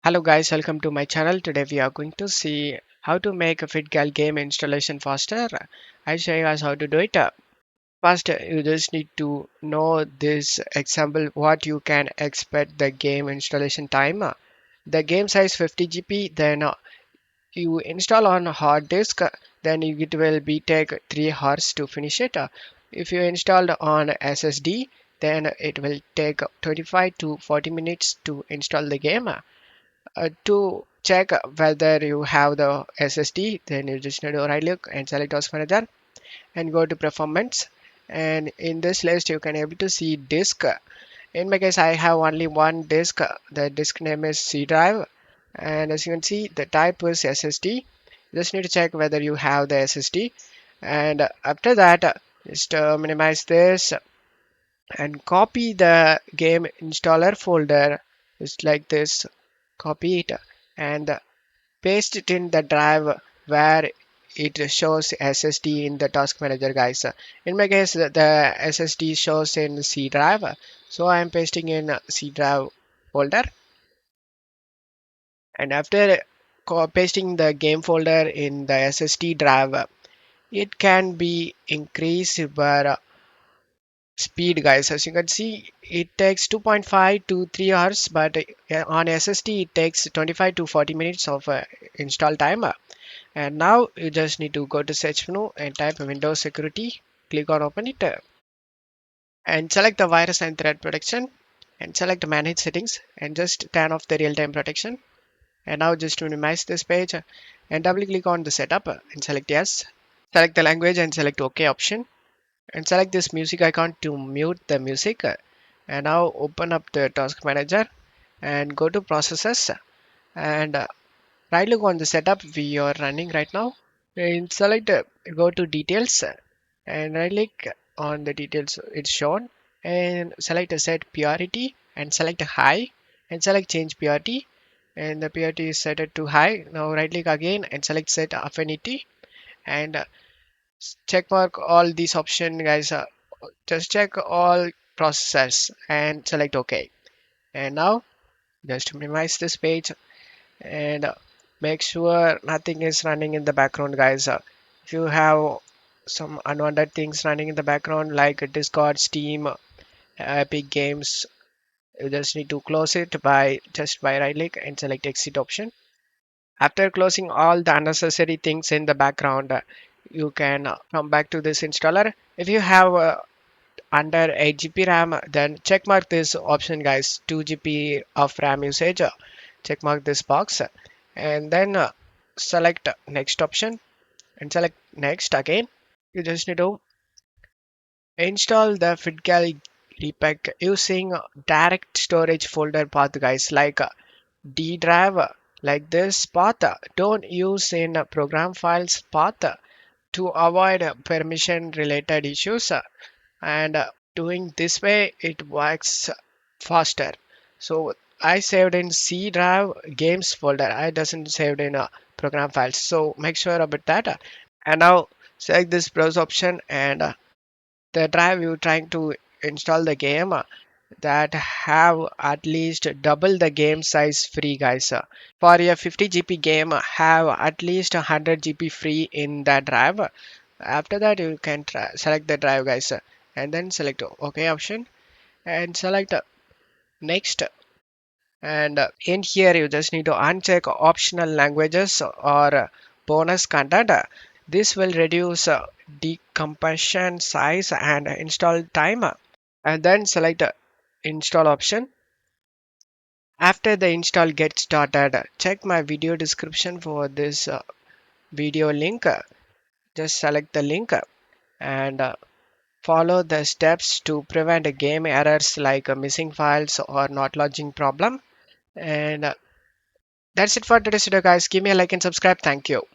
Hello guys, welcome to my channel. Today we are going to see how to make a FitGirl game installation faster. I'll show you guys how to do it. First, you just need to know this example what you can expect the game installation time. The game size 50 GB, then you install on a hard disk, then it will be take 3 hours to finish it. If you installed on SSD, then it will take 25 to 40 minutes to install the game. To check whether you have the SSD, then you just need to right click and select Task Manager and go to Performance. And in this list, you can able to see disk. In my case, I have only one disk. The disk name is C drive, and as you can see, the type is SSD. You just need to check whether you have the SSD, and after that, just minimize this and copy the game installer folder. Just like this, copy it and paste it in the drive where it shows SSD in the task manager, guys. In my case, the SSD shows in C drive, so I am pasting in C drive folder. And after pasting the game folder in the SSD drive, it can be increased by speed, guys. As you can see, it takes 2.5 to 3 hours, but on SSD it takes 25 to 40 minutes of install time. And now you just need to go to search menu and type Windows Security, click on open it, and select the virus and threat protection and select manage settings and just turn off the real-time protection. And now just minimize this page and double click on the setup and select yes. Select the language and select OK option and select this music icon to mute the music. And now open up the task manager and go to processes and right click on the setup we are running right now and select go to details and right click on the details it's shown and select a set priority and select high and select change priority and the priority is set to high. Now right click again and select set affinity and check mark all these options, guys. Just check all processors and select OK. And now just minimize this page and make sure nothing is running in the background, guys. If you have some unwanted things running in the background like Discord, Steam, Epic Games, you just need to close it by right click and select exit option. After closing all the unnecessary things in the background, you can come back to this installer. If you have under 8 GB RAM, then check mark this option, guys. 2 GB of RAM usage, check mark this box and then select next option and select next again. You just need to install the FitGirl repack using direct storage folder path, guys, like D drive, like this path. Don't use in program files path to avoid permission related issues, and doing this way it works faster. So I saved in C drive games folder. I doesn't saved in program files, so make sure about that. And now select this browse option and the drive you're trying to install the game that have at least double the game size free, guys. For a 50 GB game, have at least 100 GB free in that drive. After that, you can select the drive, guys, and then select OK option and select next. And in here, you just need to uncheck optional languages or bonus content. This will reduce decompression size and install time. And then select install option. After the install gets started, check my video description for this video link. Just select the link and follow the steps to prevent game errors like missing files or not launching problem. And that's it for today's video, guys. Give me a like and subscribe. Thank you.